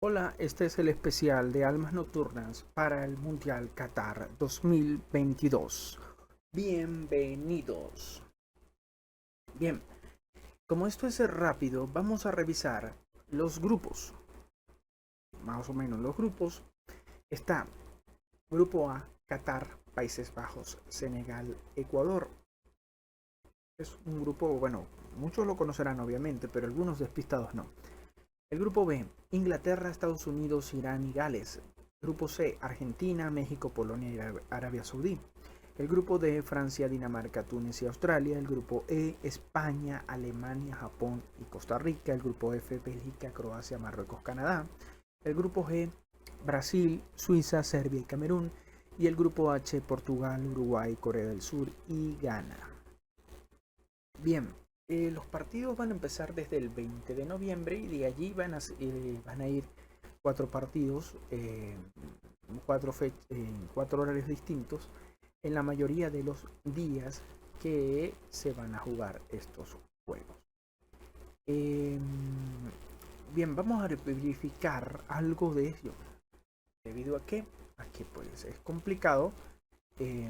Hola, este es el especial de Almas Nocturnas para el Mundial Qatar 2022. Bienvenidos. Bien, como esto es rápido, vamos a revisar los grupos. Más o menos los grupos. Está Grupo A, Qatar, Países Bajos, Senegal, Ecuador. Es un grupo, bueno, muchos lo conocerán obviamente, pero algunos despistados no. El grupo B, Inglaterra, Estados Unidos, Irán y Gales. Grupo C, Argentina, México, Polonia y Arabia Saudí. El grupo D, Francia, Dinamarca, Túnez y Australia. El grupo E, España, Alemania, Japón y Costa Rica. El grupo F, Bélgica, Croacia, Marruecos, Canadá. El grupo G, Brasil, Suiza, Serbia y Camerún. Y el grupo H, Portugal, Uruguay, Corea del Sur y Ghana. Bien, los partidos van a empezar desde el 20 de noviembre y de allí van a ir cuatro partidos, cuatro horarios distintos en la mayoría de los días que se van a jugar estos juegos. Eh, Bien, vamos a verificar algo de ello. ¿Debido a que pues es complicado eh,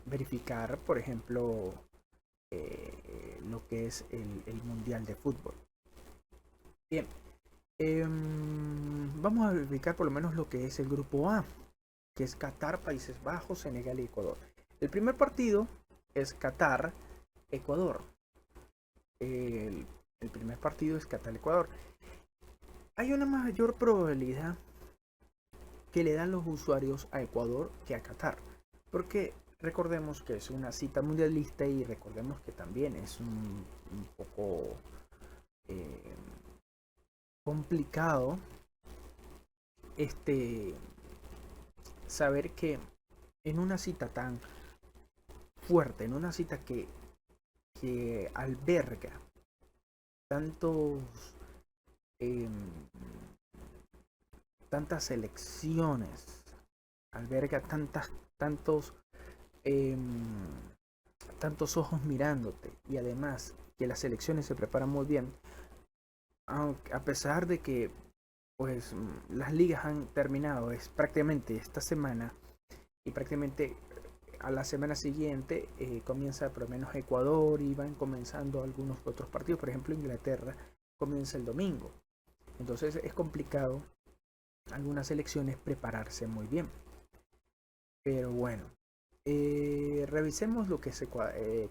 verificar, por ejemplo, lo que es el Mundial de Fútbol. Bien, vamos a verificar por lo menos lo que es el grupo A, que es Qatar, Países Bajos, Senegal y Ecuador. El primer partido es Qatar, Ecuador. El primer partido es Qatar, Ecuador. Hay una mayor probabilidad que le dan los usuarios a Ecuador que a Qatar, porque recordemos que es una cita mundialista y recordemos que también es un poco eh, complicado este saber que en una cita tan fuerte, en una cita que alberga tantos eh, tantas selecciones, alberga eh, tantos ojos mirándote y además que las selecciones se preparan muy bien, aunque, a pesar de que pues las ligas han terminado es prácticamente esta semana y prácticamente a la semana siguiente comienza por lo menos Ecuador y van comenzando algunos otros partidos, por ejemplo Inglaterra comienza el domingo, entonces es complicado algunas selecciones prepararse muy bien, pero bueno, revisemos lo que es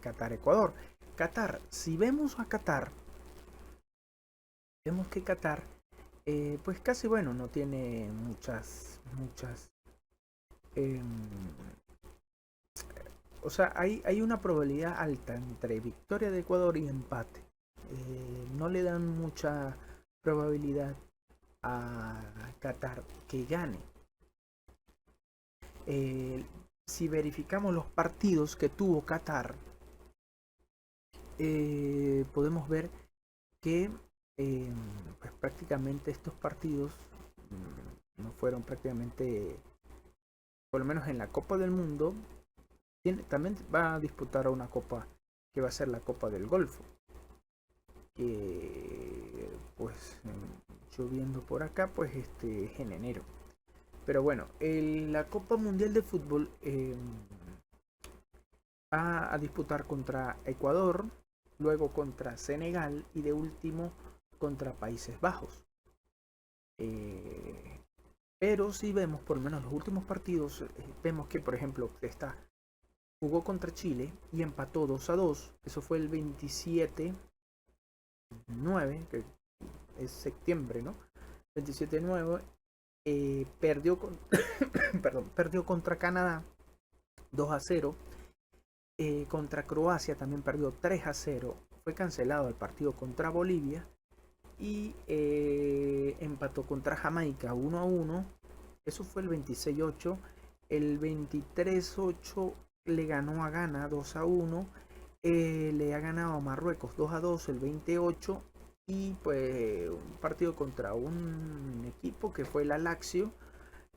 Qatar-Ecuador. Qatar, si vemos a Qatar, vemos que Qatar pues casi bueno, no tiene muchas eh, o sea, hay una probabilidad alta entre victoria de Ecuador y empate. No le dan mucha probabilidad a Qatar que gane. Eh, si verificamos los partidos que tuvo Qatar, podemos ver que pues prácticamente estos partidos no fueron prácticamente, por lo menos en la Copa del Mundo, también va a disputar una copa que va a ser la Copa del Golfo. Que pues yo viendo por acá, pues este es en enero. Pero bueno, la Copa Mundial de Fútbol va a disputar contra Ecuador, luego contra Senegal y de último contra Países Bajos. Eh, pero si vemos por lo menos los últimos partidos, vemos que por ejemplo jugó contra Chile y empató 2-2. Eso fue el 27-9, que es septiembre, ¿no? 27-9. Perdió, perdón, perdió contra Canadá 2-0. Contra Croacia también perdió 3-0. Fue cancelado el partido contra Bolivia. Y empató contra Jamaica 1-1. Eso fue el 26-8. El 23-8 le ganó a Ghana 2-1. Le ha ganado a Marruecos 2-2 el 28. Y pues un partido contra un equipo que fue la Lazio.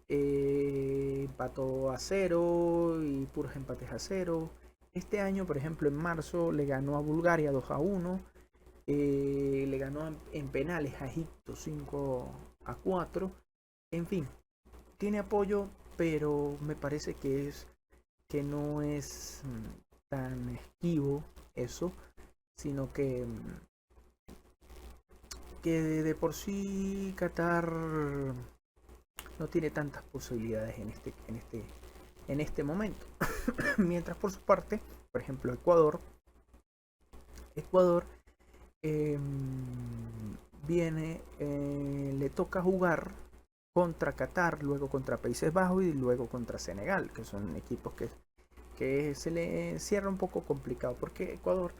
Empató a 0 y puros empates a 0. Este año, por ejemplo, en marzo le ganó a Bulgaria 2-1. Le ganó en penales a Egipto A4. En fin, tiene apoyo, pero me parece que no es tan esquivo eso, sino que de por sí Qatar no tiene tantas posibilidades en este momento. Mientras por su parte, por ejemplo, Ecuador eh, le toca jugar contra Qatar, luego contra Países Bajos y luego contra Senegal, que son equipos que se le cierra un poco complicado, porque Ecuador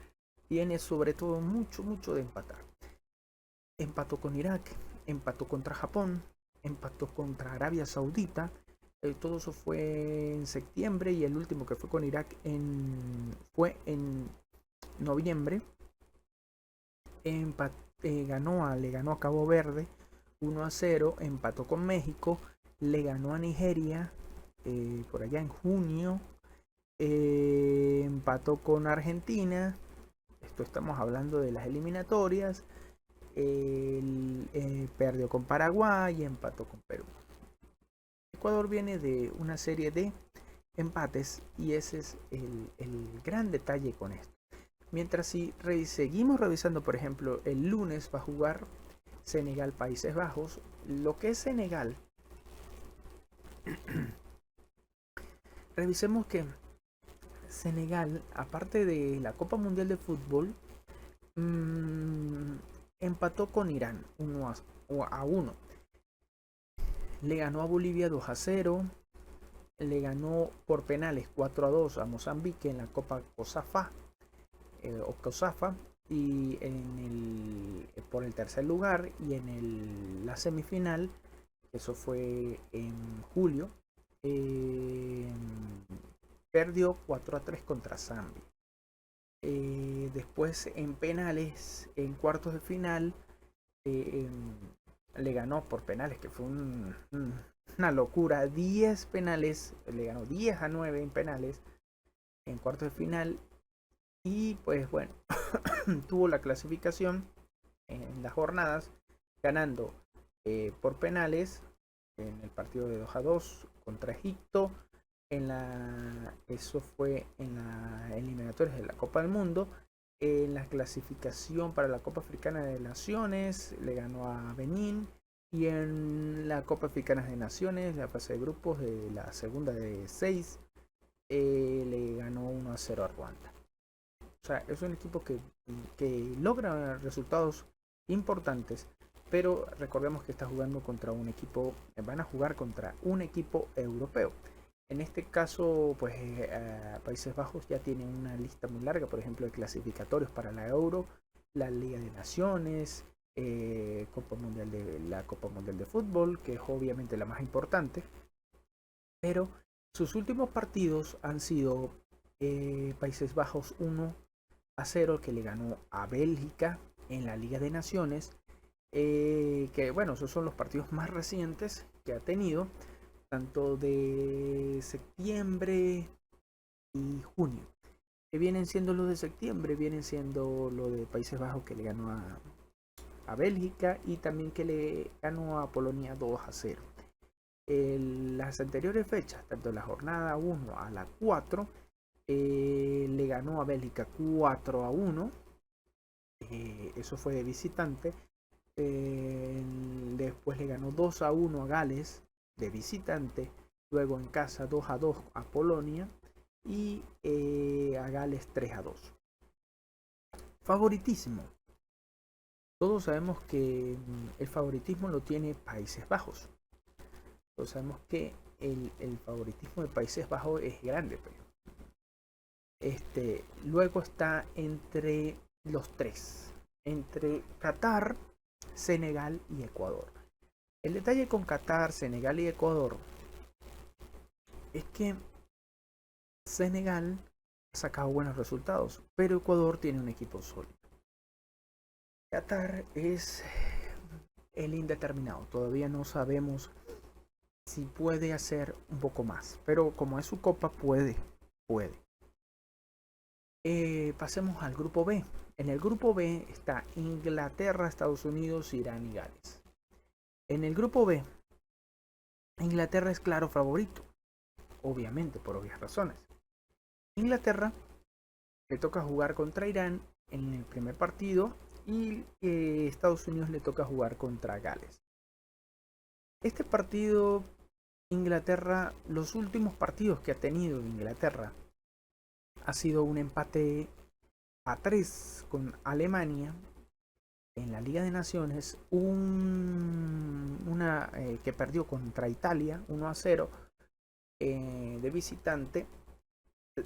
tiene sobre todo mucho de empatar. Empató con Irak, empató contra Japón, empató contra Arabia Saudita. Todo eso fue en septiembre y el último que fue con Irak fue en noviembre. Le ganó a Cabo Verde 1-0, empató con México, le ganó a Nigeria por allá en junio, empató con Argentina. Esto estamos hablando de las eliminatorias. Perdió con Paraguay y empató con Perú. Ecuador viene de una serie de empates y ese es el gran detalle con esto. Mientras si seguimos revisando, por ejemplo, el lunes va a jugar Senegal Países Bajos. Lo que es Senegal, revisemos que Senegal, aparte de la Copa Mundial de Fútbol, empató con Irán 1-1. Le ganó a Bolivia 2-0. Le ganó por penales 4-2 a Mozambique en la Copa COSAFA o COSAFA y por el tercer lugar, y en la semifinal, eso fue en julio, perdió 4-3 contra Zambia. Después en penales, en cuartos de final, le ganó por penales, que fue una locura, 10 penales, le ganó 10-9 en penales en cuartos de final. Y pues bueno, tuvo la clasificación en las jornadas, ganando por penales en el partido de 2-2 contra Egipto. Eso fue en las eliminatorias de la Copa del Mundo. En la clasificación para la Copa Africana de Naciones le ganó a Benín. Y en la Copa Africana de Naciones, la fase de grupos de la segunda de 6, le ganó 1-0 a Ruanda. O sea, es un equipo que logra resultados importantes, pero recordemos que está jugando contra un equipo, van a jugar contra un equipo europeo. En este caso, pues Países Bajos ya tiene una lista muy larga, por ejemplo, de clasificatorios para la Euro, la Liga de Naciones, la Copa Mundial de Fútbol, que es obviamente la más importante, pero sus últimos partidos han sido Países Bajos 1-0, que le ganó a Bélgica en la Liga de Naciones, que bueno, esos son los partidos más recientes que ha tenido, tanto de septiembre y junio. Que vienen siendo los de septiembre, vienen siendo lo de Países Bajos, que le ganó a Bélgica, y también que le ganó a Polonia 2-0. Las anteriores fechas, tanto la jornada 1 a la 4, le ganó a Bélgica 4-1. Eso fue de visitante. Después le ganó 2-1 a Gales de visitante. Luego en casa 2-2 a Polonia. Y a Gales 3-2. Favoritismo. Todos sabemos que el favoritismo lo tiene Países Bajos. Todos sabemos que el favoritismo de Países Bajos es grande. Luego está entre los tres, entre Qatar, Senegal y Ecuador. El detalle con Qatar, Senegal y Ecuador es que Senegal ha sacado buenos resultados, pero Ecuador tiene un equipo sólido. Qatar es el indeterminado, todavía no sabemos si puede hacer un poco más, pero como es su copa, puede. Pasemos al grupo B. En el grupo B está Inglaterra, Estados Unidos, Irán y Gales. En el grupo B, Inglaterra es claro favorito, obviamente, por obvias razones. Inglaterra le toca jugar contra Irán en el primer partido y Estados Unidos le toca jugar contra Gales. Este partido, Inglaterra, los últimos partidos que ha tenido Inglaterra ha sido un empate a 3 con Alemania en la Liga de Naciones, que perdió contra Italia 1-0 de visitante,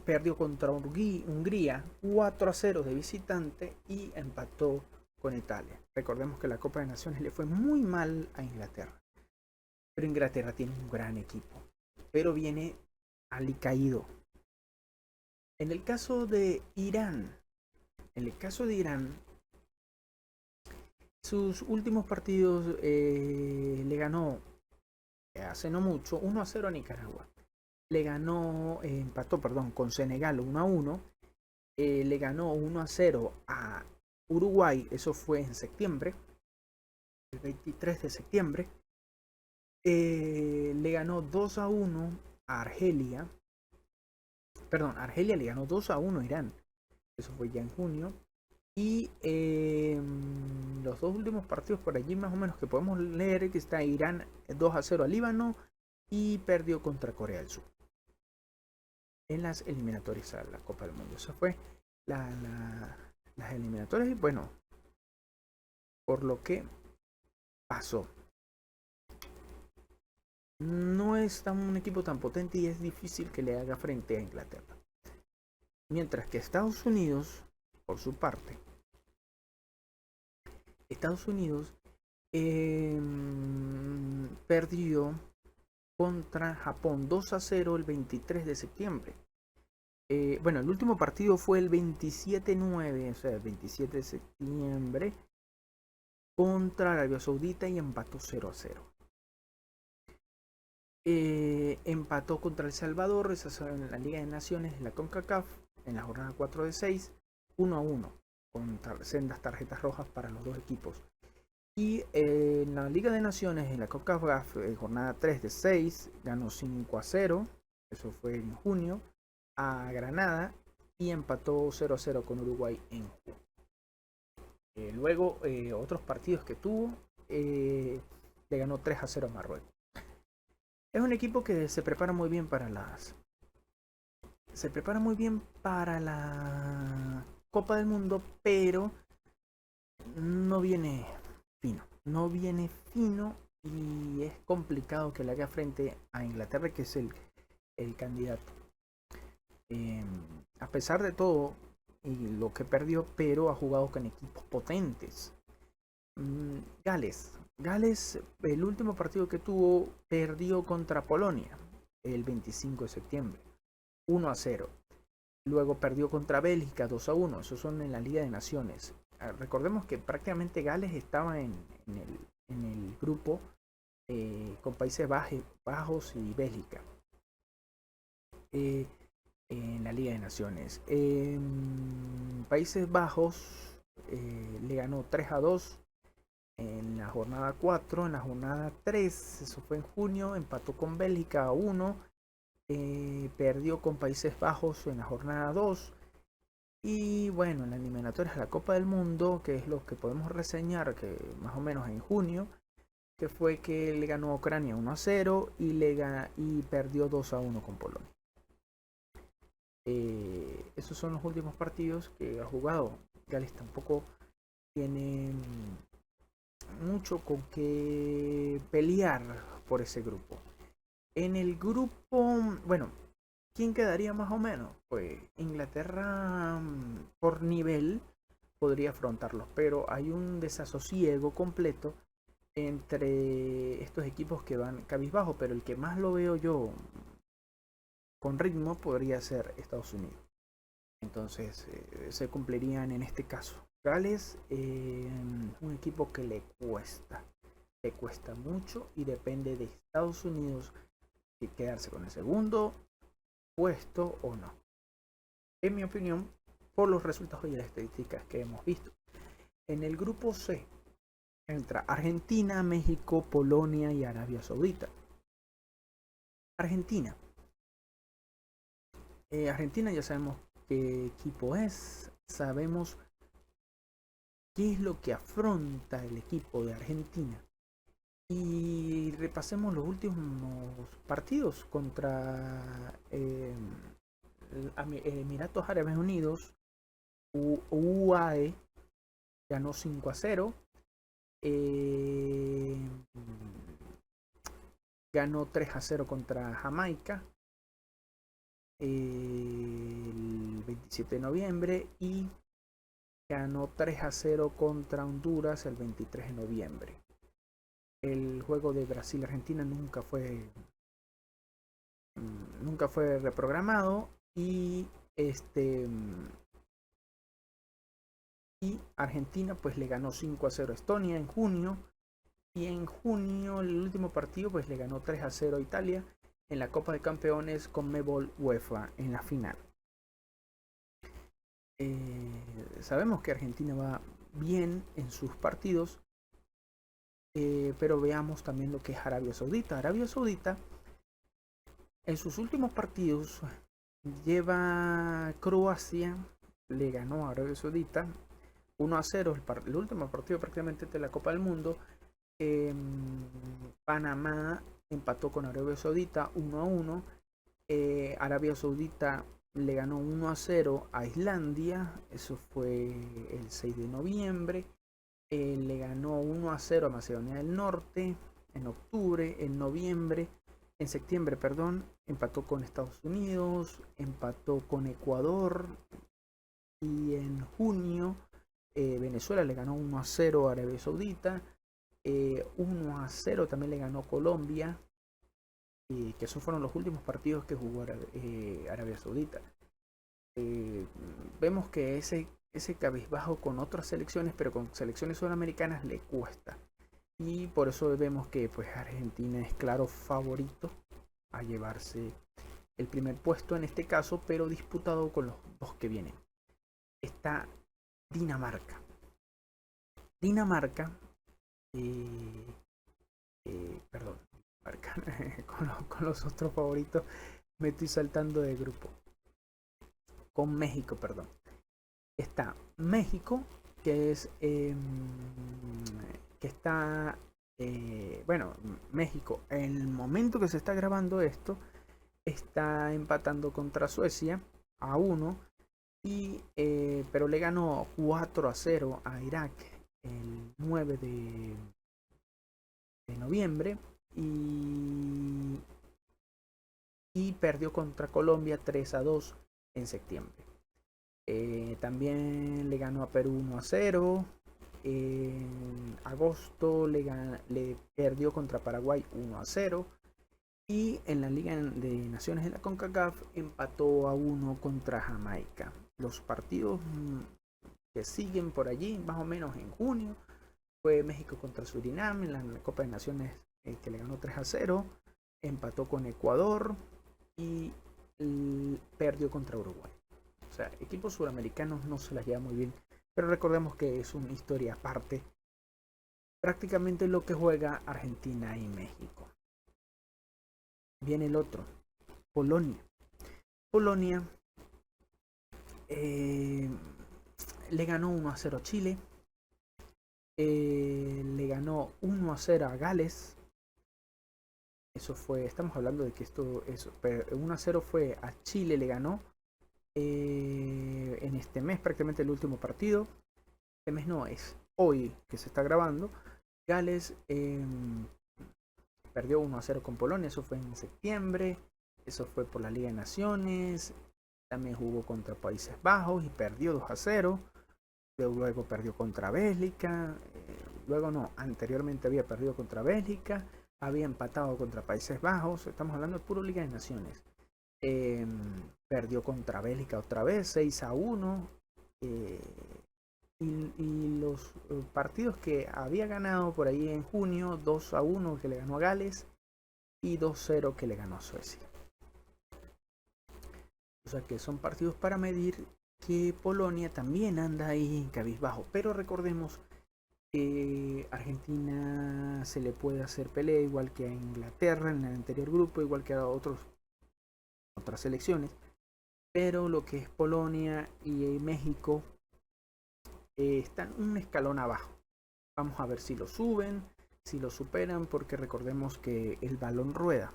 perdió contra Hungría 4-0 de visitante y empató con Italia. Recordemos que la Copa de Naciones le fue muy mal a Inglaterra, pero Inglaterra tiene un gran equipo, pero viene alicaído. En el caso de Irán, sus últimos partidos le ganó hace no mucho 1-0 a Nicaragua. Le ganó, empató, perdón, con Senegal 1-1. Le ganó 1-0 a Uruguay, eso fue en septiembre, el 23 de septiembre. Le ganó 2-1 a Argelia. Perdón, Argelia le ganó 2-1 a Irán. Eso fue ya en junio. Y los dos últimos partidos por allí más o menos que podemos leer que está Irán 2-0 al Líbano y perdió contra Corea del Sur en las eliminatorias a la Copa del Mundo. Eso fue las eliminatorias y bueno, por lo que pasó. No es un equipo tan potente y es difícil que le haga frente a Inglaterra. Mientras que Estados Unidos, por su parte, Estados Unidos perdió contra Japón 2-0 el 23 de septiembre. Bueno, el último partido fue el 27-9, o sea, el 27 de septiembre, contra Arabia Saudita y empató 0-0. Empató contra El Salvador, esa en la Liga de Naciones, en la CONCACAF, en la jornada 4 de 6, 1-1, con sendas tarjetas rojas para los dos equipos. Y en la Liga de Naciones, en la CONCACAF, jornada 3 de 6, ganó 5-0, eso fue en junio, a Granada y empató 0-0 con Uruguay en junio. Luego, otros partidos que tuvo, le ganó 3-0 a Marruecos. Es un equipo que se prepara muy bien para la Copa del Mundo, pero no viene fino y es complicado que le haga frente a Inglaterra, que es el candidato. A pesar de todo y lo que perdió, pero ha jugado con equipos potentes. Gales, el último partido que tuvo, perdió contra Polonia el 25 de septiembre 1-0. Luego perdió contra Bélgica 2-1. Esos son en la Liga de Naciones. Recordemos que prácticamente Gales estaba en el grupo con Países Bajos y Bélgica en la Liga de Naciones. Países Bajos le ganó 3-2 en la jornada 4. En la jornada 3, eso fue en junio, empató con Bélgica 1. Perdió con Países Bajos en la jornada 2. Y bueno, en la eliminatoria de la Copa del Mundo, que es lo que podemos reseñar, que más o menos en junio, que fue que le ganó a Ucrania 1-0 y perdió 2-1 con Polonia. Esos son los últimos partidos que ha jugado. Gales tampoco tiene mucho con que pelear por ese grupo. En el grupo, bueno, ¿quién quedaría más o menos? Pues Inglaterra por nivel podría afrontarlos, pero hay un desasosiego completo entre estos equipos que van cabizbajo, pero el que más lo veo yo con ritmo podría ser Estados Unidos. Entonces se cumplirían en este caso. Gales, un equipo que le cuesta mucho y depende de Estados Unidos si quedarse con el segundo puesto o no. En mi opinión, por los resultados y las estadísticas que hemos visto. En el grupo C, Entra Argentina, México, Polonia y Arabia Saudita. Argentina. Argentina ya sabemos qué equipo es, sabemos qué es lo que afronta el equipo de Argentina. Y repasemos los últimos partidos contra Emiratos Árabes Unidos. UAE ganó 5-0. Ganó 3-0 contra Jamaica el 27 de noviembre y ganó 3-0 contra Honduras el 23 de noviembre. El juego de Brasil-Argentina nunca fue reprogramado y Argentina pues le ganó 5-0 a Estonia en junio, y en junio el último partido pues le ganó 3-0 a Italia en la Copa de Campeones Conmebol UEFA en la final. Sabemos que Argentina va bien en sus partidos, pero veamos también lo que es Arabia Saudita. Arabia Saudita en sus últimos partidos lleva Croacia, le ganó a Arabia Saudita 1-0 el último partido prácticamente de la Copa del Mundo. Panamá empató con Arabia Saudita 1-1. Arabia Saudita le ganó 1-0 a Islandia, eso fue el 6 de noviembre. Le ganó 1-0 a Macedonia del Norte en octubre. En septiembre, perdón, empató con Estados Unidos, empató con Ecuador, y en junio Venezuela le ganó 1-0 a Arabia Saudita. 1-0 también le ganó Colombia, que esos fueron los últimos partidos que jugó Arabia Saudita. Vemos que ese cabizbajo con otras selecciones, pero con selecciones sudamericanas le cuesta. Y por eso vemos que pues Argentina es claro favorito a llevarse el primer puesto en este caso, pero disputado con los dos que vienen. Está Dinamarca. Perdón, con los otros favoritos me estoy saltando de grupo. Con México, perdón. Está México, que es que está bueno, México en el momento que se está grabando esto está empatando contra Suecia a 1, y pero le ganó 4-0 a Irak el 9 de noviembre, y perdió contra Colombia 3-2 en septiembre. También le ganó a Perú 1-0. En agosto le perdió contra Paraguay 1-0. Y en la Liga de Naciones de la CONCACAF empató a 1 contra Jamaica. Los partidos que siguen por allí, más o menos en junio, fue México contra Surinam en la Copa de Naciones, que le ganó 3-0. Empató con Ecuador y perdió contra Uruguay. O sea, equipos sudamericanos no se las lleva muy bien, pero recordemos que es una historia aparte, prácticamente lo que juega Argentina y México. Viene el otro, Polonia. Polonia le ganó 1-0 a Chile, le ganó 1-0 a Gales. Eso fue, estamos hablando de que esto es, 1-0 fue a Chile, le ganó en este mes, prácticamente el último partido. Este mes no, es hoy que se está grabando. Gales perdió 1-0 con Polonia, eso fue en septiembre. Eso fue por la Liga de Naciones. También jugó contra Países Bajos y perdió 2-0. Luego perdió contra Bélgica. Anteriormente había perdido contra Bélgica. Había empatado contra Países Bajos. Estamos hablando de puro Liga de Naciones. Perdió contra Bélgica otra vez, 6-1. Y los partidos que había ganado por ahí en junio, 2-1 que le ganó a Gales y 2-0 que le ganó a Suecia. O sea que son partidos para medir que Polonia también anda ahí en cabizbajo. Pero recordemos Argentina se le puede hacer pelea igual que a Inglaterra en el anterior grupo, igual que a otras selecciones. Pero lo que es Polonia y México están un escalón abajo. Vamos a ver si lo suben, si lo superan, porque recordemos que el balón rueda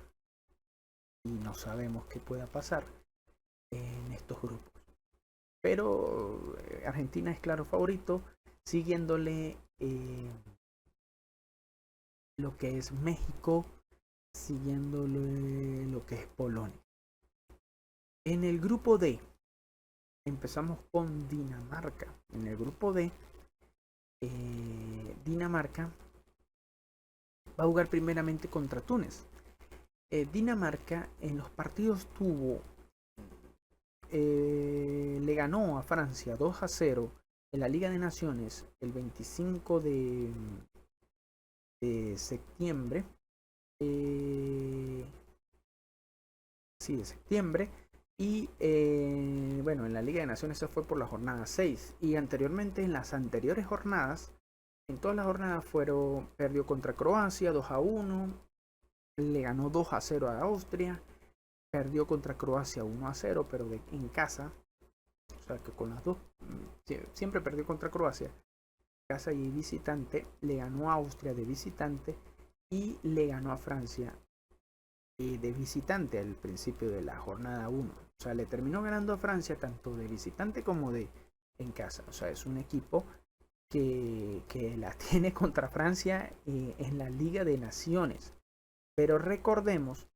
y no sabemos qué pueda pasar en estos grupos. Pero Argentina es claro favorito, siguiéndole lo que es México, siguiéndole lo que es Polonia. En el grupo D, empezamos con Dinamarca. En el grupo D, Dinamarca va a jugar primeramente contra Túnez. Dinamarca en los partidos le ganó a Francia 2-0 en la Liga de Naciones el 25 de septiembre. Sí, de septiembre. Y bueno, en la Liga de Naciones se fue por la jornada 6. Y anteriormente, en las anteriores jornadas, en todas las jornadas perdió contra Croacia 2-1. Le ganó 2-0 a Austria. Perdió contra Croacia 1-0, pero en casa. O sea que con las dos, siempre perdió contra Croacia. Casa y visitante. Le ganó a Austria de visitante. Y le ganó a Francia de visitante al principio de la jornada 1. O sea, le terminó ganando a Francia tanto de visitante como de en casa. O sea, es un equipo que la tiene contra Francia en la Liga de Naciones. Pero recordemos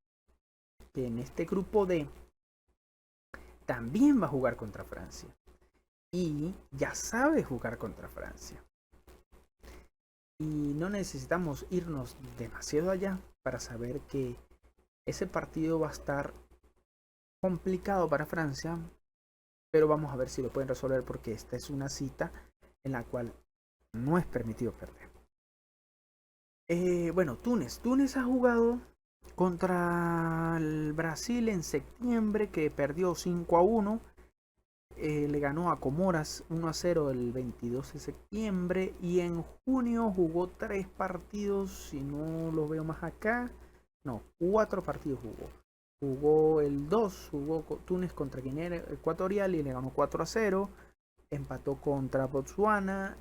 que en este grupo D también va a jugar contra Francia. Y ya sabe jugar contra Francia. Y no necesitamos irnos demasiado allá para saber que ese partido va a estar complicado para Francia, pero vamos a ver si lo pueden resolver porque esta es una cita en la cual no es permitido perder. Bueno, Túnez. Túnez ha jugado contra el Brasil en septiembre, que perdió 5-1. Le ganó a Comoras 1-0 el 22 de septiembre. Y en junio jugó 3 partidos, si no los veo más acá. No, 4 partidos jugó. Jugó el 2, jugó Túnez contra Guinea Ecuatorial y le ganó 4-0. Empató contra Botswana.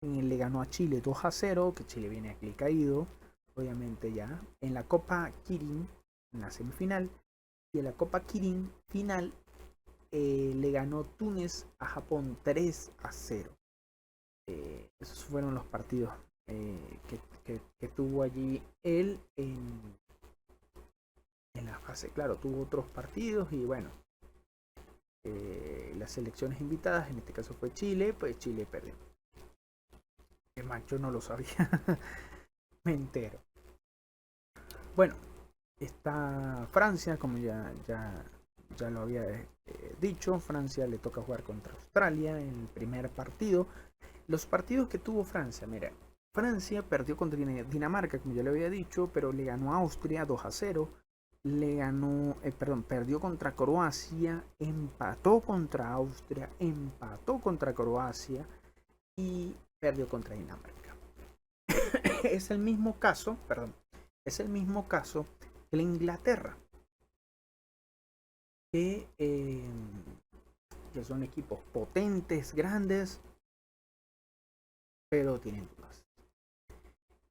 Le ganó a Chile 2-0, que Chile viene aquí caído, obviamente ya. En la Copa Kirin, en la semifinal. Y en la Copa Kirin final, le ganó Túnez a Japón 3-0. Esos fueron los partidos que tuvo allí él en la fase. Claro, tuvo otros partidos y bueno, las selecciones invitadas, en este caso fue Chile, pues Chile perdió. Es más, yo no lo sabía. Me entero. Bueno, está Francia, como ya lo había dicho. Francia le toca jugar contra Australia en el primer partido. Los partidos que tuvo Francia, mira, Francia perdió contra Dinamarca, como ya le había dicho, pero le ganó a Austria 2-0. Le ganó, perdió contra Croacia, empató contra Austria, empató contra Croacia y perdió contra Dinamarca. Es el mismo caso, es el mismo caso que la Inglaterra, que son equipos potentes, grandes, pero tienen dudas.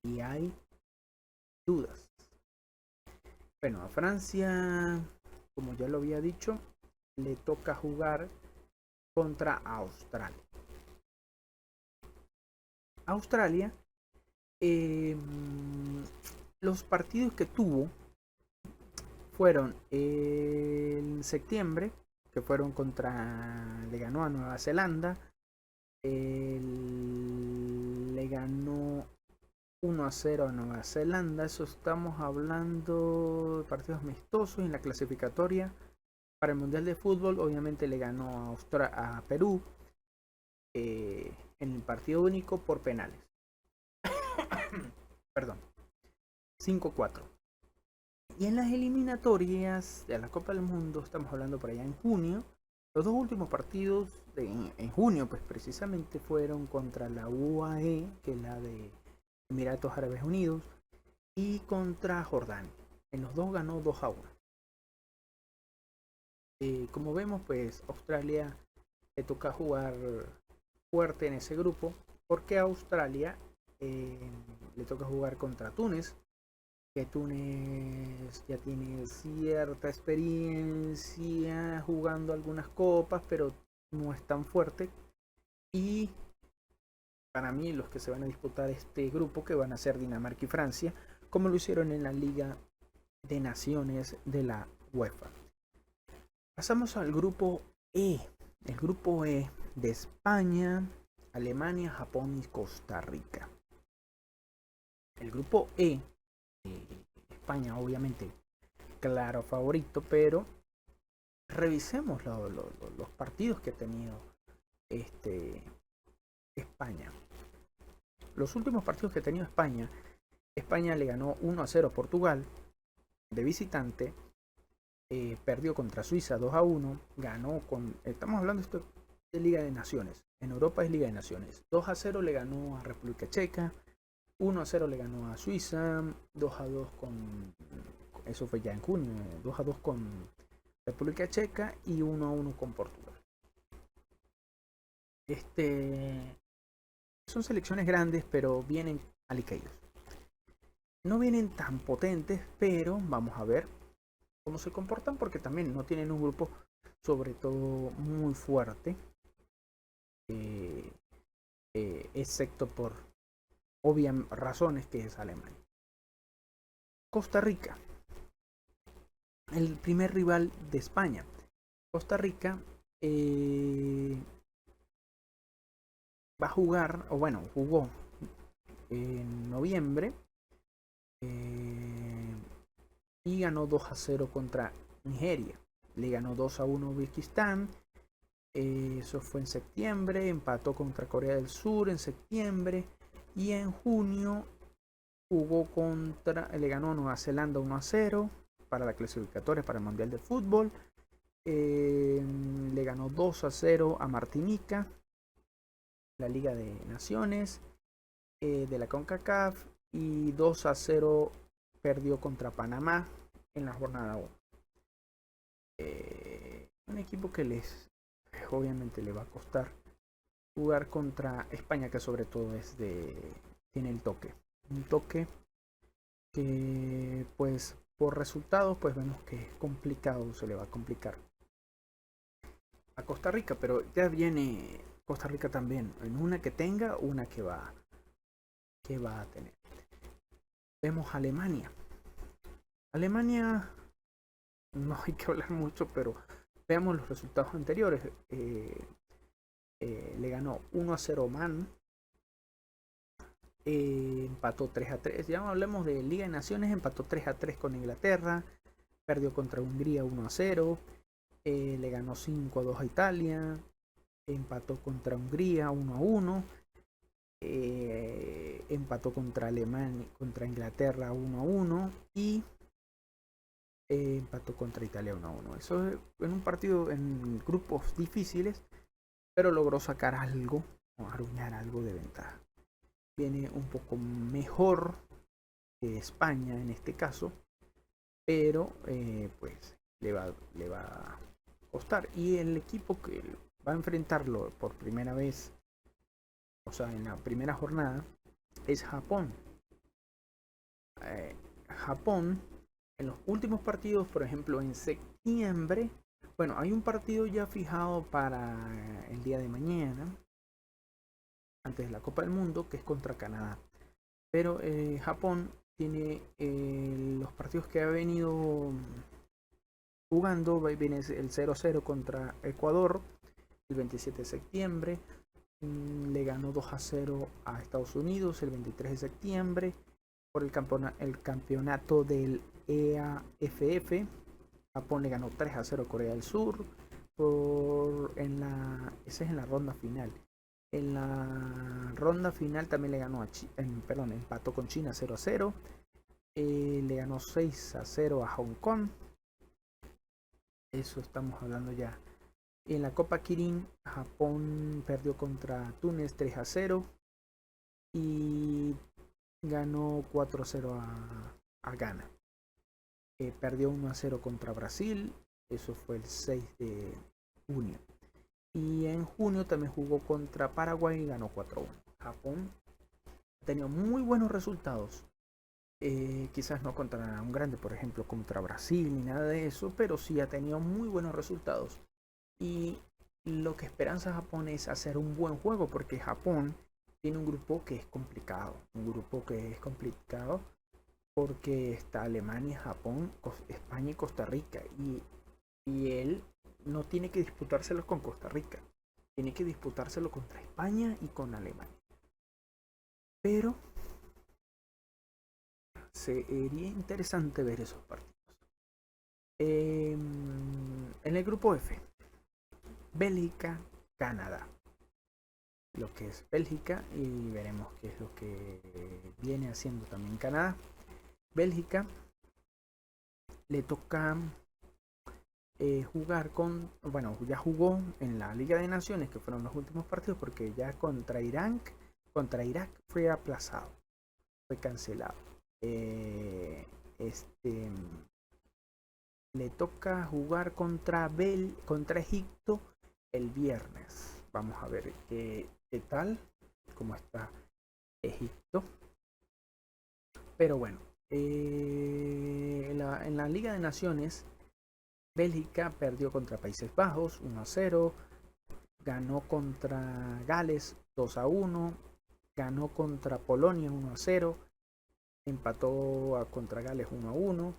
Y hay dudas. Bueno, a Francia, como ya lo había dicho, le toca jugar contra Australia. Australia, los partidos que tuvo fueron en septiembre, que fueron le ganó a Nueva Zelanda, le ganó 1-0 a Nueva Zelanda. Eso estamos hablando de partidos amistosos. En la clasificatoria para el Mundial de Fútbol, obviamente le ganó a Perú en el partido único por penales. Perdón, 5-4. Y en las eliminatorias de la Copa del Mundo, estamos hablando por allá en junio, Los dos últimos partidos en junio, pues precisamente fueron contra la UAE, que es la de Emiratos Árabes Unidos, y contra Jordania. En los dos ganó 2-1. Como vemos, pues Australia le toca jugar fuerte en ese grupo, porque a Australia le toca jugar contra Túnez, que Túnez ya tiene cierta experiencia jugando algunas copas, pero no es tan fuerte. Y para mí los que se van a disputar este grupo, que van a ser Dinamarca y Francia, como lo hicieron en la Liga de Naciones de la UEFA. Pasamos al grupo E. El grupo E de España, Alemania, Japón y Costa Rica. El grupo E, España obviamente, claro favorito, pero revisemos los partidos que ha tenido España. Los últimos partidos que ha tenido España, España le ganó 1-0 a Portugal de visitante, perdió contra Suiza 2-1, ganó con, estamos hablando esto de Liga de Naciones, en Europa es Liga de Naciones, 2-0 le ganó a República Checa, 1-0 le ganó a Suiza, 2-2 con, eso fue ya en junio, 2-2 con República Checa y 1-1 con Portugal. Son selecciones grandes, pero vienen alicaídos. No vienen tan potentes, pero vamos a ver cómo se comportan, porque también no tienen un grupo sobre todo muy fuerte, excepto por obvias razones, que es Alemania. Costa Rica, el primer rival de España. Costa Rica va a jugar, o bueno, jugó en noviembre y ganó 2-0 contra Nigeria. Le ganó 2-1 a Uzbekistán. Eso fue en septiembre. Empató contra Corea del Sur en septiembre. Y en junio jugó le ganó a Nueva Zelanda 1-0 para la clasificatoria para el Mundial de Fútbol. Le ganó 2-0 a Martinica, la Liga de Naciones de la CONCACAF. Y 2-0 perdió contra Panamá en la jornada 1. Un equipo que obviamente le va a costar jugar contra España, que sobre todo tiene el toque. Un toque que pues por resultados pues vemos que es complicado, se le va a complicar a Costa Rica, pero ya viene Costa Rica también en una que tenga, una que va a tener. Vemos Alemania. Alemania no hay que hablar mucho, pero veamos los resultados anteriores. Le ganó 1-0 Oman, empató 3-3. Ya hablemos de Liga de Naciones, empató 3-3 con Inglaterra, perdió contra Hungría 1-0, le ganó 5-2 a Italia, empató contra Hungría 1-1, empató contra Alemania, contra Inglaterra 1-1 y empató contra Italia 1-1. Eso en un partido en grupos difíciles, pero logró sacar algo, o arruinar algo de ventaja. Viene un poco mejor que España en este caso, pero pues le va a costar. Y el equipo que va a enfrentarlo por primera vez, o sea, en la primera jornada, es Japón. Japón, en los últimos partidos, por ejemplo, en septiembre, bueno, hay un partido ya fijado para el día de mañana, antes de la Copa del Mundo, que es contra Canadá. Pero Japón tiene los partidos que ha venido jugando. Viene el 0-0 contra Ecuador el 27 de septiembre. Le ganó 2-0 a Estados Unidos el 23 de septiembre por el campeonato del EAFF. Japón le ganó 3-0 a Corea del Sur. Esa es en la ronda final. En la ronda final también le ganó empató con China 0-0. Le ganó 6-0 a Hong Kong. Eso estamos hablando ya En la Copa Kirin, Japón perdió contra Túnez 3-0 y ganó 4-0 a Ghana. Perdió 1-0 contra Brasil, eso fue el 6 de junio. Y en junio también jugó contra Paraguay y ganó 4-1. Japón ha tenido muy buenos resultados. Quizás no contra un grande, por ejemplo, contra Brasil ni nada de eso, pero sí ha tenido muy buenos resultados. Y lo que esperanza Japón es hacer un buen juego, porque Japón tiene un grupo que es complicado. Un grupo que es complicado porque está Alemania, Japón, España y Costa Rica. Y él no tiene que disputárselo con Costa Rica. Tiene que disputárselo contra España y con Alemania. Pero sería interesante ver esos partidos. En el grupo F, Bélgica, Canadá. Lo que es Bélgica y veremos qué es lo que viene haciendo también Canadá. Bélgica le toca jugar con, bueno, ya jugó en la Liga de Naciones, que fueron los últimos partidos, porque ya contra Irak fue aplazado, fue cancelado. Le toca jugar contra Egipto el viernes. Vamos a ver qué tal, cómo está Egipto. Pero bueno, en la Liga de Naciones, Bélgica perdió contra Países Bajos 1-0, ganó contra Gales 2-1, ganó contra Polonia 1-0, empató contra Gales 1-1,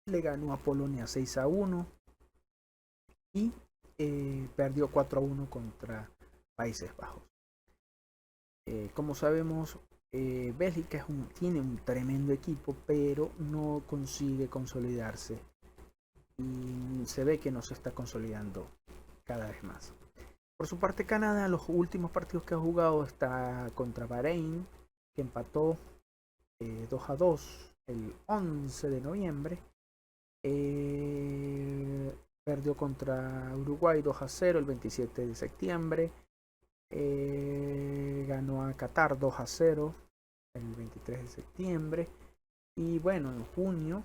le ganó a Polonia 6-1 y perdió 4-1 contra Países Bajos. Como sabemos, Bélgica tiene un tremendo equipo, pero no consigue consolidarse y se ve que no se está consolidando cada vez más. Por su parte, Canadá, los últimos partidos que ha jugado está contra Bahrein, que empató 2-2 el 11 de noviembre. Perdió contra Uruguay 2-0 el 27 de septiembre. Ganó a Qatar 2-0 el 23 de septiembre. Y bueno, en junio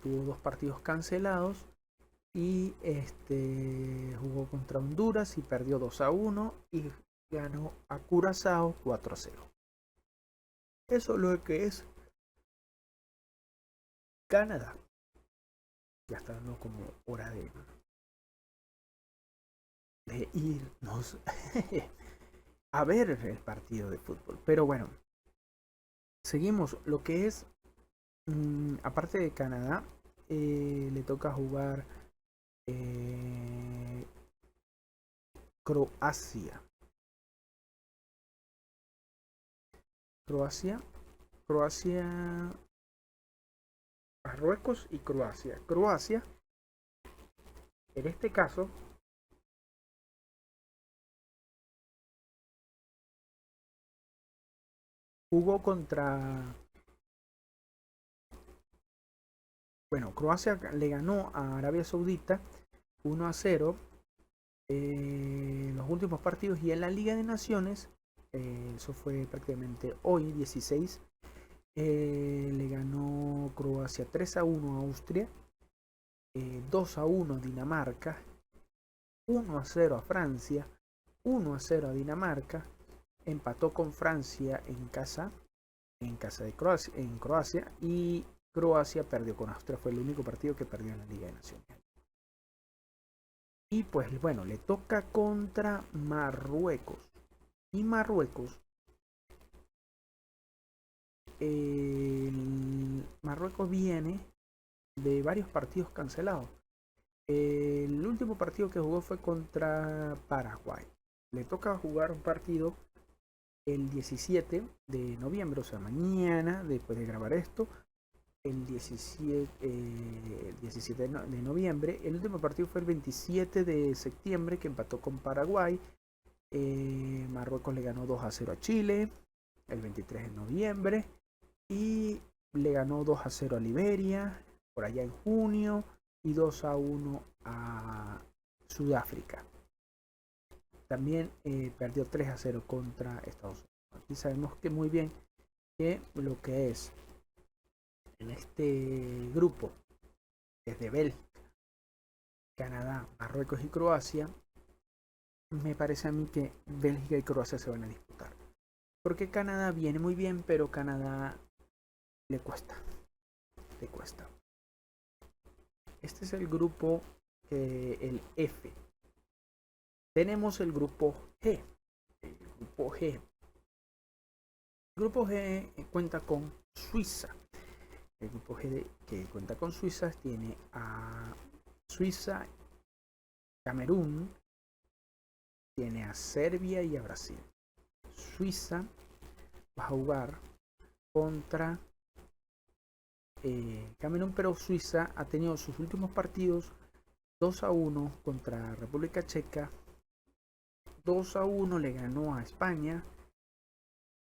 tuvo 2 partidos cancelados y jugó contra Honduras y perdió 2-1 y ganó a Curazao 4-0. Eso es lo que es Canadá. Ya está dando como hora de irnos a ver el partido de fútbol. Pero bueno, seguimos. Lo que es, aparte de Canadá, le toca jugar Croacia. Marruecos y Croacia. Croacia, en este caso, jugó contra... Bueno, Croacia le ganó a Arabia Saudita 1-0 en los últimos partidos, y en la Liga de Naciones, eso fue prácticamente hoy, 16, le ganó Croacia 3-1 a Austria, 2-1 a Dinamarca, 1-0 a Francia, 1-0 a Dinamarca, empató con Francia en casa de Croacia, y Croacia perdió con Austria. Fue el único partido que perdió en la Liga de Naciones. Y pues bueno, le toca contra Marruecos. Y Marruecos, Marruecos viene de varios partidos cancelados. El último partido que jugó fue contra Paraguay. Le toca jugar un partido el 17 de noviembre, o sea, mañana, después de grabar esto, el 17 de noviembre. El último partido fue el 27 de septiembre, que empató con Paraguay. Marruecos le ganó 2-0 a Chile el 23 de noviembre y le ganó 2-0 a Liberia por allá en junio. y 2-1 a Sudáfrica. También perdió 3-0 contra Estados Unidos. Aquí sabemos que muy bien que lo que es en este grupo, desde Bélgica, Canadá, Marruecos y Croacia, me parece a mí que Bélgica y Croacia se van a disputar. Porque Canadá viene muy bien, pero Canadá le cuesta. Le cuesta. Este es el grupo, el F. Tenemos el grupo G. El grupo G. El grupo G cuenta con Suiza. El grupo G que cuenta con Suiza tiene a Suiza, Camerún, tiene a Serbia y a Brasil. Suiza va a jugar contra Camerún, pero Suiza ha tenido sus últimos partidos 2-1 contra República Checa, 2-1 le ganó a España,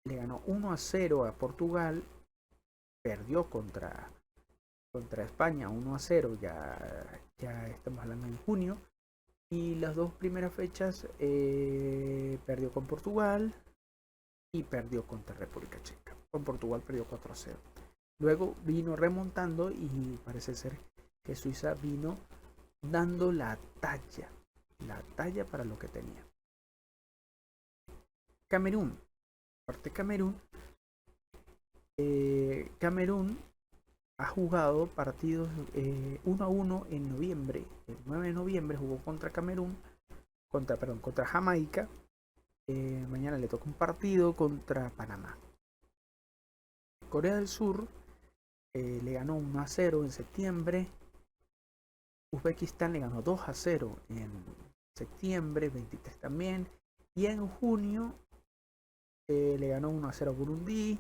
le ganó 1-0 a Portugal, perdió contra España 1-0, ya estamos hablando en junio, y las dos primeras fechas perdió con Portugal y perdió contra República Checa. Con Portugal perdió 4-0. Luego vino remontando y parece ser que Suiza vino dando la talla para lo que tenía. Camerún, aparte Camerún, Camerún ha jugado partidos 1-1 en noviembre. El 9 de noviembre jugó contra Camerún, contra Jamaica. Mañana le toca un partido contra Panamá. Corea del Sur le ganó 1-0 en septiembre. Uzbekistán le ganó 2-0 en septiembre, 23 también. Y en junio le ganó 1-0 a Burundi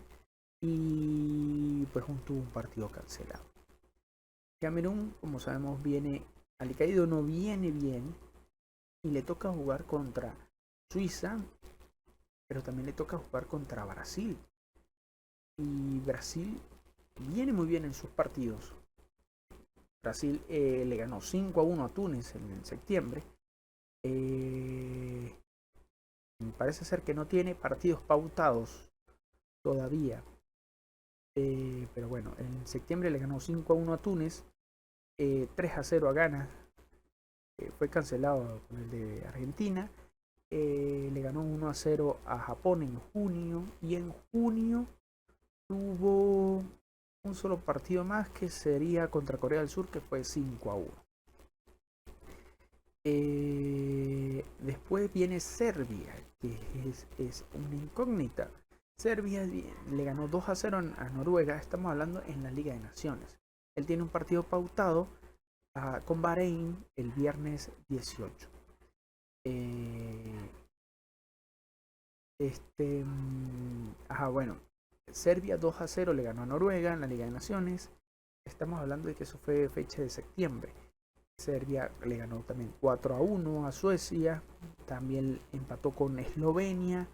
y pues tuvo un partido cancelado. Camerún, como sabemos, viene alicaído, no viene bien y le toca jugar contra Suiza, pero también le toca jugar contra Brasil. Y Brasil viene muy bien en sus partidos. Brasil le ganó 5-1 a Túnez en septiembre. Parece ser que no tiene partidos pautados todavía. Pero bueno, en septiembre le ganó 5-1 a Túnez, 3-0 a Ghana, fue cancelado con el de Argentina, le ganó 1-0 a Japón en junio, y en junio tuvo un solo partido más que sería contra Corea del Sur, que fue 5-1. Después viene Serbia, que es una incógnita. Serbia le ganó 2-0 a Noruega. Estamos hablando en la Liga de Naciones. Él tiene un partido pautado con Bahrein el viernes 18. Bueno, Serbia 2-0 le ganó a Noruega en la Liga de Naciones. Estamos hablando de que eso fue fecha de septiembre. Serbia le ganó también 4-1 a Suecia. También empató con Eslovenia.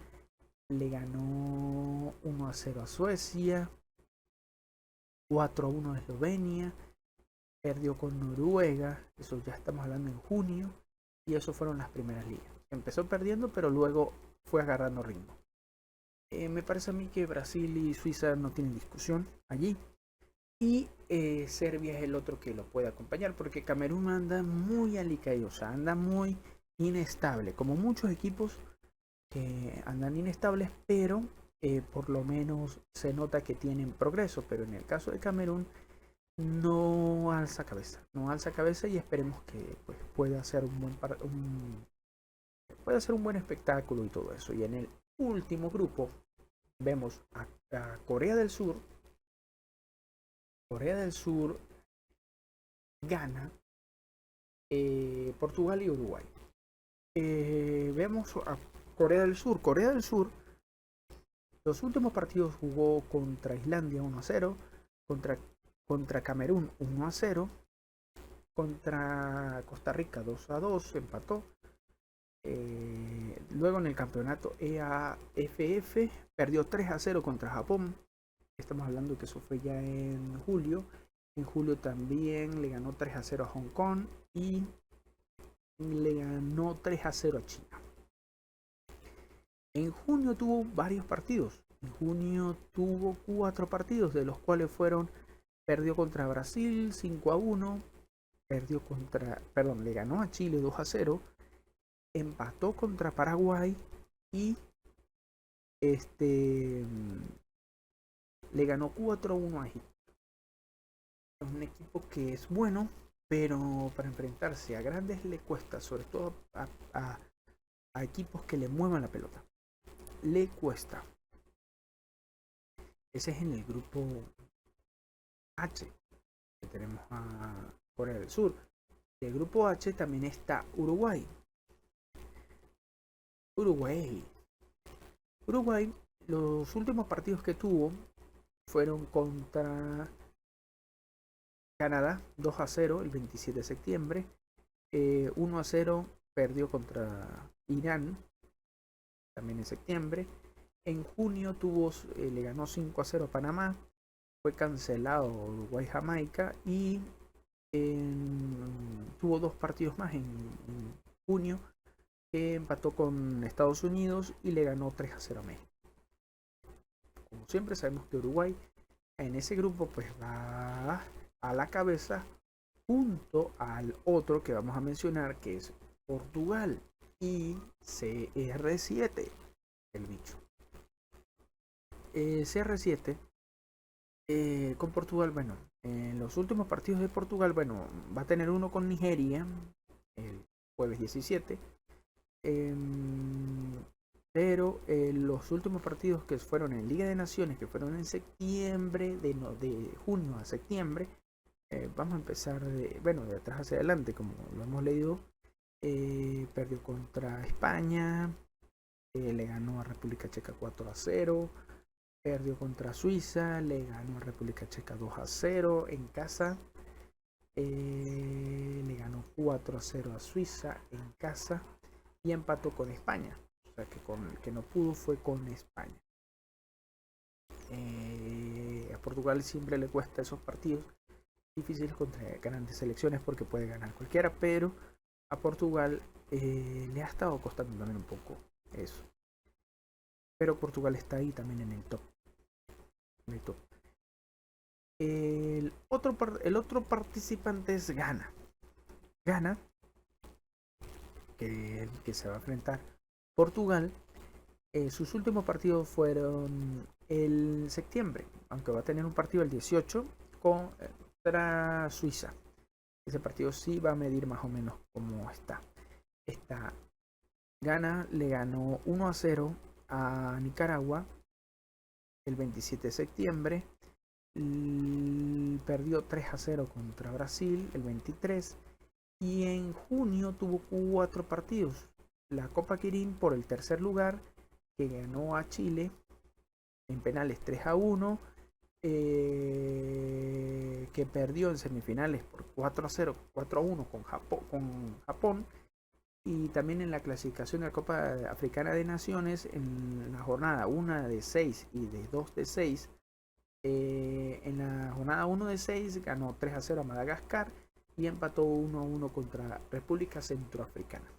Le ganó 1-0 a Suecia, 4-1 a Eslovenia, perdió con Noruega, eso ya estamos hablando en junio, y eso fueron las primeras ligas. Empezó perdiendo, pero luego fue agarrando ritmo. Me parece a mí que Brasil y Suiza no tienen discusión allí, y Serbia es el otro que lo puede acompañar, porque Camerún anda muy alicaído, o sea, anda muy inestable, como muchos equipos que andan inestables, pero por lo menos se nota que tienen progreso. Pero en el caso de Camerún no alza cabeza, y esperemos que pues, pueda hacer un buen espectáculo y todo eso. Y en el último grupo vemos a Corea del Sur. Corea del Sur gana Portugal y Uruguay. Vemos a Corea del Sur. Corea del Sur, los últimos partidos jugó contra Islandia 1-0, contra Camerún 1-0, contra Costa Rica 2-2, empató. Luego en el campeonato EAFF perdió 3-0 contra Japón. Estamos hablando que eso fue ya en julio. En julio también le ganó 3-0 a Hong Kong y le ganó 3-0 a China. En junio tuvo varios partidos. En junio tuvo 4 partidos, de los cuales perdió contra Brasil 5-1, le ganó a Chile 2-0, empató contra Paraguay y le ganó 4-1 a Egipto. Es un equipo que es bueno, pero para enfrentarse a grandes le cuesta, sobre todo a equipos que le muevan la pelota. Le cuesta. Ese es en el grupo H, que tenemos a Corea del Sur. En el grupo H también está Uruguay. Uruguay, los últimos partidos que tuvo fueron contra Canadá 2-0 el 27 de septiembre, 1-0 perdió contra Irán también en septiembre. En junio le ganó 5-0 a Panamá, fue cancelado Uruguay-Jamaica y tuvo 2 partidos más en junio, que empató con Estados Unidos y le ganó 3-0 a México. Como siempre sabemos que Uruguay en ese grupo pues va a la cabeza junto al otro que vamos a mencionar, que es Portugal y CR7, el bicho. CR7 con Portugal, bueno, en los últimos partidos de Portugal, bueno, va a tener uno con Nigeria el jueves 17, pero los últimos partidos que fueron en Liga de Naciones, que fueron en septiembre, de junio a septiembre, vamos a empezar de atrás hacia adelante, como lo hemos leído. Perdió contra España, le ganó a República Checa 4-0, perdió contra Suiza, le ganó a República Checa 2-0 en casa, le ganó 4-0 a Suiza en casa y empató con España. O sea que con el que no pudo fue con España. A Portugal siempre le cuesta esos partidos difíciles contra grandes selecciones porque puede ganar cualquiera, pero a Portugal le ha estado costando también un poco eso. Pero Portugal está ahí también en el top. El otro participante es Ghana. Ghana, que se va a enfrentar Portugal. Sus últimos partidos fueron el septiembre, aunque va a tener un partido el 18 contra Suiza. Ese partido sí va a medir más o menos cómo está. Ghana le ganó 1-0 a Nicaragua el 27 de septiembre. Perdió 3-0 contra Brasil el 23. Y en junio tuvo 4 partidos. La Copa Quirín por el tercer lugar, que ganó a Chile en penales 3-1. Que perdió en semifinales por 4-0, 4-1 con Japón. Y también en la clasificación de la Copa Africana de Naciones, en la jornada 1 de 6 y de 2 de 6, en la jornada 1 de 6 ganó 3-0 a Madagascar y empató 1-1 contra República Centroafricana.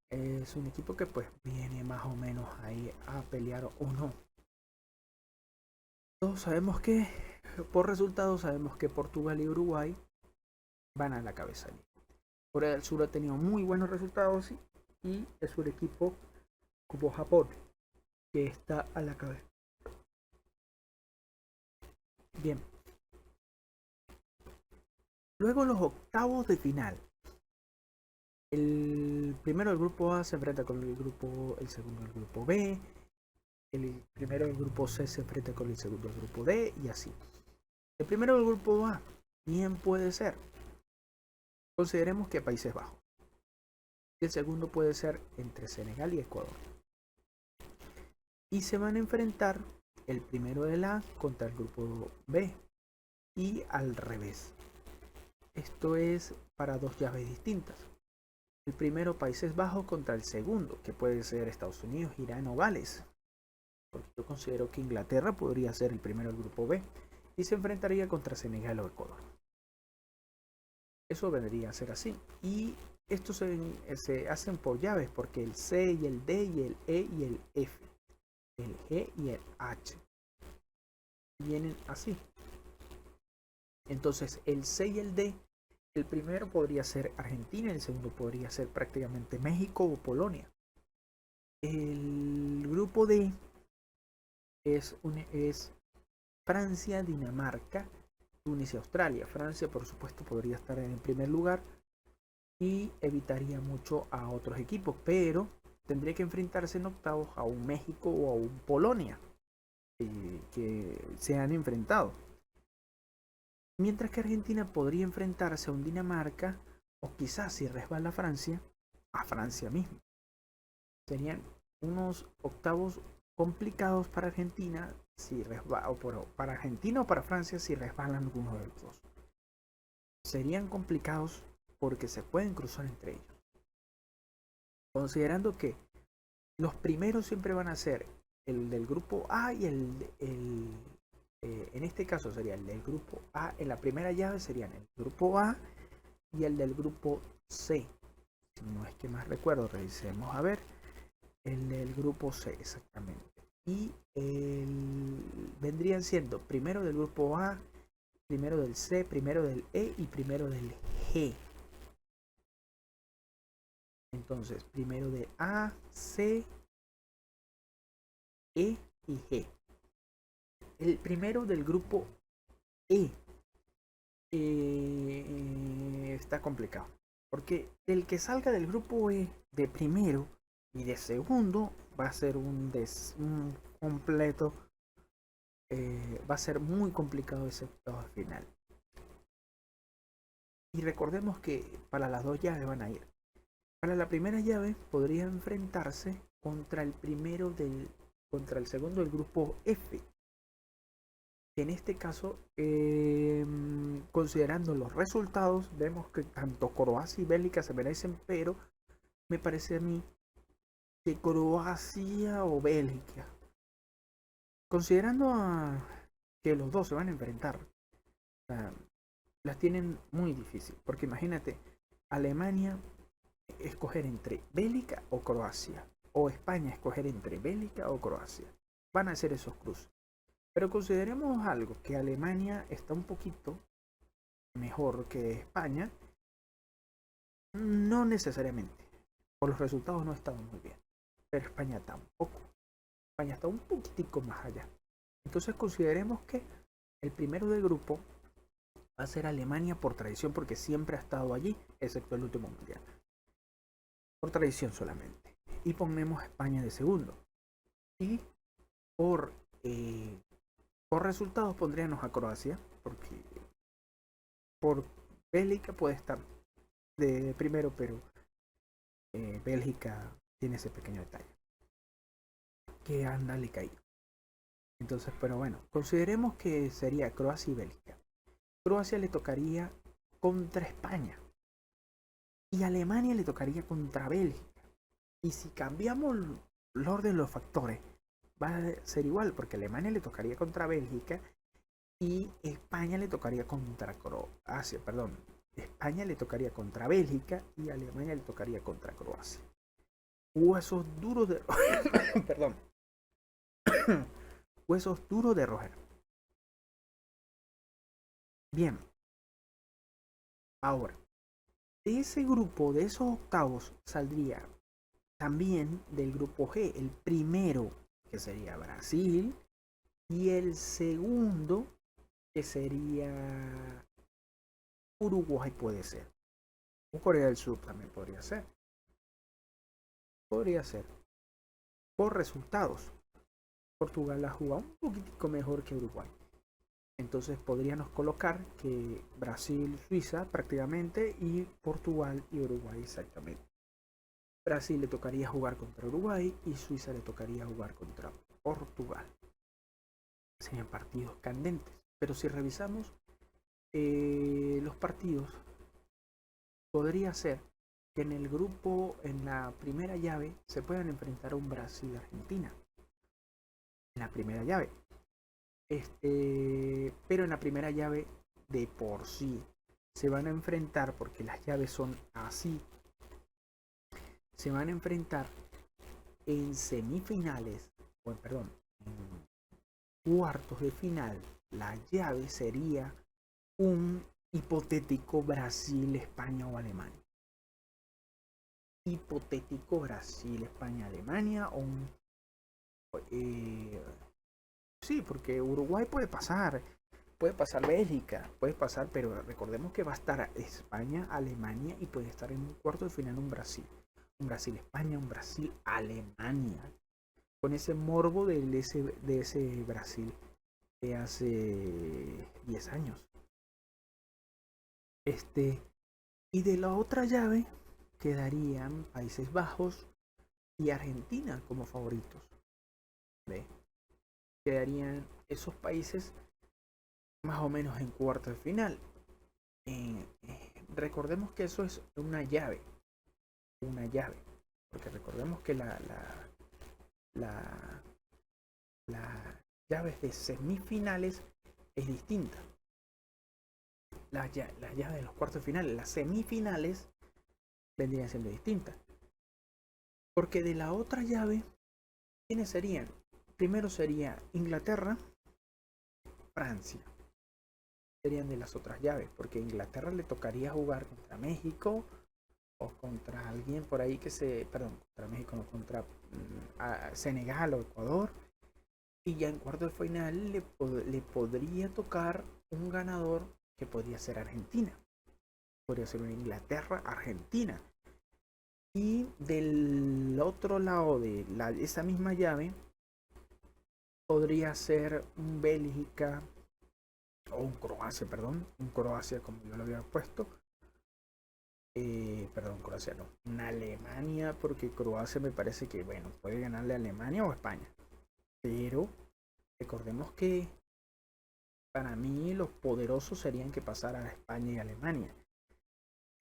Es un equipo que pues viene más o menos ahí a pelear o no. Todos sabemos que, por resultados, sabemos que Portugal y Uruguay van a la cabeza. Corea del Sur ha tenido muy buenos resultados y es un equipo como Japón que está a la cabeza. Bien. Luego los octavos de final. El primero del grupo A se enfrenta con el segundo del grupo B. El primero del grupo C se enfrenta con el segundo del grupo D y así. El primero del grupo A, ¿quién puede ser? Consideremos que Países Bajos. Y el segundo puede ser entre Senegal y Ecuador. Y se van a enfrentar el primero del A contra el grupo B. Y al revés. Esto es para 2 llaves distintas. El primero Países Bajos contra el segundo, que puede ser Estados Unidos, Irán o Gales. Porque yo considero que Inglaterra podría ser el primero del grupo B. y se enfrentaría contra Senegal o Ecuador. Eso vendría a ser así. Y estos se hacen por llaves porque el C y el D y el E y el F, el G y el H vienen así. Entonces el C y el D, el primero podría ser Argentina, el segundo podría ser prácticamente México o Polonia. El grupo D es Francia, Dinamarca, Túnez y Australia. Francia, por supuesto, podría estar en el primer lugar y evitaría mucho a otros equipos, pero tendría que enfrentarse en octavos a un México o a un Polonia que se han enfrentado. Mientras que Argentina podría enfrentarse a un Dinamarca o quizás si resbala Francia, a Francia mismo. Serían unos octavos complicados para Argentina si resbala, o para Argentina o para Francia si resbalan alguno de los dos. Serían complicados porque se pueden cruzar entre ellos. Considerando que los primeros siempre van a ser el del grupo A y en este caso sería el del grupo A. En la primera llave serían el grupo A y el del grupo C. Si no es que más recuerdo, revisemos a ver. El del grupo C, exactamente. Y vendrían siendo primero del grupo A, primero del C, primero del E y primero del G. Entonces, primero de A, C, E y G. El primero del grupo E está complicado. Porque el que salga del grupo E de primero y de segundo va a ser un completo. Va a ser muy complicado ese octavo final. Y recordemos que para las dos llaves van a ir. Para la primera llave podría enfrentarse contra el contra el segundo del grupo F. En este caso, considerando los resultados, vemos que tanto Croacia y Bélgica se merecen, pero me parece a mí que Croacia o Bélgica, considerando que los dos se van a enfrentar, las tienen muy difícil, porque imagínate, Alemania escoger entre Bélgica o Croacia, o España escoger entre Bélgica o Croacia. Van a hacer esos cruces. Pero consideremos algo, que Alemania está un poquito mejor que España, no necesariamente, por los resultados no estaban muy bien, pero España tampoco. España está un poquitico más allá. Entonces consideremos que el primero del grupo va a ser Alemania por tradición, porque siempre ha estado allí, excepto el último mundial. Por tradición solamente. Y ponemos España de segundo. Y por resultados pondríamos a Croacia, porque por Bélgica puede estar de primero, pero Bélgica tiene ese pequeño detalle. Que anda le caído. Entonces, pero bueno, consideremos que sería Croacia y Bélgica. Croacia le tocaría contra España. Y Alemania le tocaría contra Bélgica. Y si cambiamos el orden de los factores, va a ser igual, porque Alemania le tocaría contra Bélgica y España le tocaría contra Croacia, perdón. España le tocaría contra Bélgica y Alemania le tocaría contra Croacia. Huesos duros de perdón. Huesos duros de roger. Bien. Ahora, de ese grupo, de esos octavos, saldría también del grupo G, el primero, que sería Brasil, y el segundo, que sería Uruguay, puede ser. O Corea del Sur también podría ser. Podría ser. Por resultados. Portugal ha jugado un poquitico mejor que Uruguay. Entonces podríamos colocar que Brasil, Suiza prácticamente y Portugal y Uruguay exactamente. Brasil le tocaría jugar contra Uruguay y Suiza le tocaría jugar contra Portugal. Serían partidos candentes. Pero si revisamos los partidos, podría ser que en el grupo, en la primera llave, se puedan enfrentar a un Brasil-Argentina. En la primera llave. Pero Pero en la primera llave de por sí se van a enfrentar, porque las llaves son así, se van a enfrentar en semifinales, o perdón, en cuartos de final. La llave sería un hipotético Brasil, España o Alemania. Hipotético Brasil, España, Alemania o un... sí, porque Uruguay puede pasar Bélgica, puede pasar, pero recordemos que va a estar España, Alemania y puede estar en un cuarto de final un Brasil. Un Brasil-España, un Brasil-Alemania. Con ese morbo de ese Brasil de hace 10 años. Y de la otra llave quedarían Países Bajos y Argentina como favoritos. ¿Ve? Quedarían esos países más o menos en cuarto de final. Recordemos que eso es una llave, porque recordemos que la, la llaves de semifinales es distinta. Las llaves de los cuartos de final, las semifinales vendrían siendo distintas. Porque de la otra llave, ¿quiénes serían? Primero sería Inglaterra, Francia. Serían de las otras llaves, porque a Inglaterra le tocaría jugar contra México o contra alguien por ahí perdón, contra México, no, contra Senegal o Ecuador. Y ya en cuarto de final le podría tocar un ganador que podría ser Argentina. Podría ser una Inglaterra-Argentina. Y del otro lado de esa misma llave podría ser un Bélgica o un Croacia, perdón. Un Croacia como yo lo había puesto. Perdón, Croacia no. Una Alemania, porque Croacia me parece que, bueno, puede ganarle a Alemania o a España. Pero recordemos que para mí los poderosos serían que pasara a España y Alemania.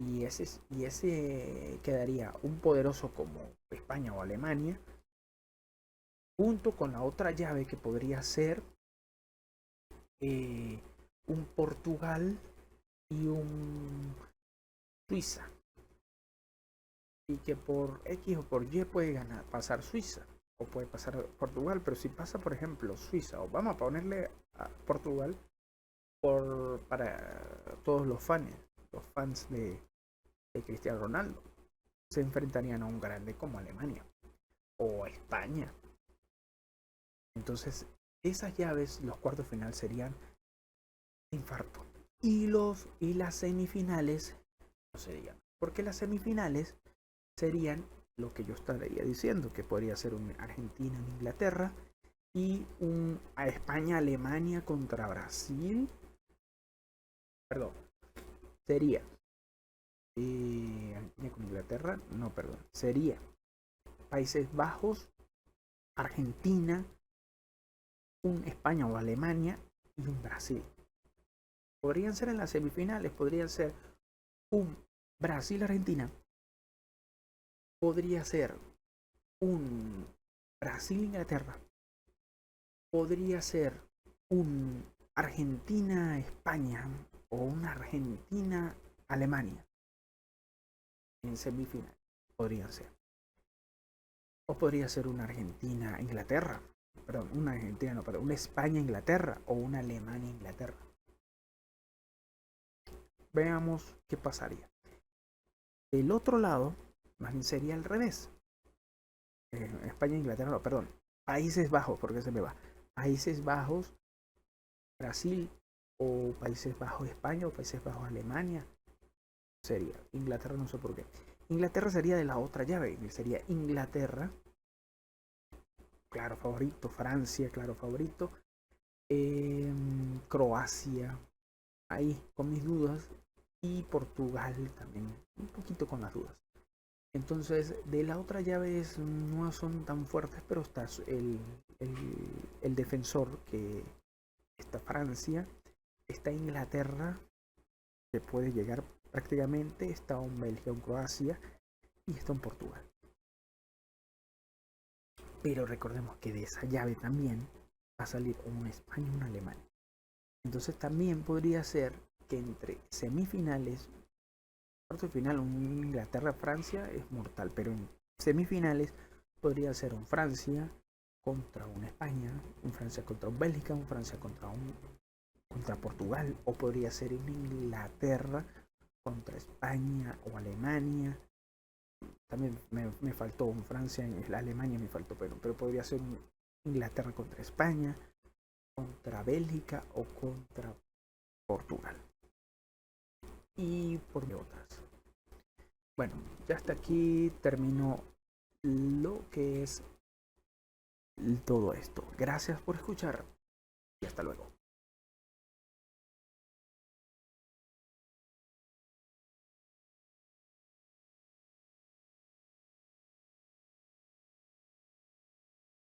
Y ese quedaría un poderoso como España o Alemania, junto con la otra llave que podría ser un Portugal y un Suiza. Y que por X o por Y puede pasar Suiza o puede pasar Portugal, pero si pasa por ejemplo Suiza, o vamos a ponerle a Portugal para todos los fans de Cristiano Ronaldo, se enfrentarían a un grande como Alemania o España. Entonces esas llaves, los cuartos de final serían infarto, y las semifinales no serían, porque las semifinales serían lo que yo estaría diciendo, que podría ser un Argentina en Inglaterra y un a España Alemania contra Brasil. Perdón, sería Argentina con Inglaterra, no, perdón, sería Países Bajos, Argentina, un España o Alemania y un Brasil. Podrían ser en las semifinales, podrían ser un Brasil-Argentina, podría ser un Brasil-Inglaterra, podría ser un Argentina-España o una Argentina-Alemania en semifinal, podrían ser. O podría ser una Argentina-Inglaterra, perdón, una Argentina, no, perdón, una España-Inglaterra o una Alemania-Inglaterra. Veamos qué pasaría. Del otro lado, más bien sería al revés. España-Inglaterra, no, perdón, Países Bajos, porque se me va. Países Bajos, Brasil, o Países Bajos, España, o Países Bajos, Alemania. Sería Inglaterra, no sé por qué. Inglaterra sería de la otra llave, sería Inglaterra, claro favorito, Francia, claro favorito, Croacia, ahí con mis dudas, y Portugal también, un poquito con las dudas. Entonces, de la otra llave no son tan fuertes, pero está el defensor, que está Francia, está Inglaterra, que puede llegar prácticamente, está un Bélgica, un Croacia y está un Portugal. Pero recordemos que de esa llave también va a salir una España y una Alemania. Entonces también podría ser que entre semifinales, cuarto de final, un Inglaterra-Francia es mortal, pero en semifinales podría ser un Francia contra una España, un Francia contra un Bélgica, un Francia contra Portugal, o podría ser un Inglaterra contra España o Alemania. También me faltó un Francia, en Alemania me faltó, pero podría ser un Inglaterra contra España, contra Bélgica o contra Portugal. Y por otras. Bueno, ya hasta aquí terminó lo que es todo esto. Gracias por escuchar y hasta luego.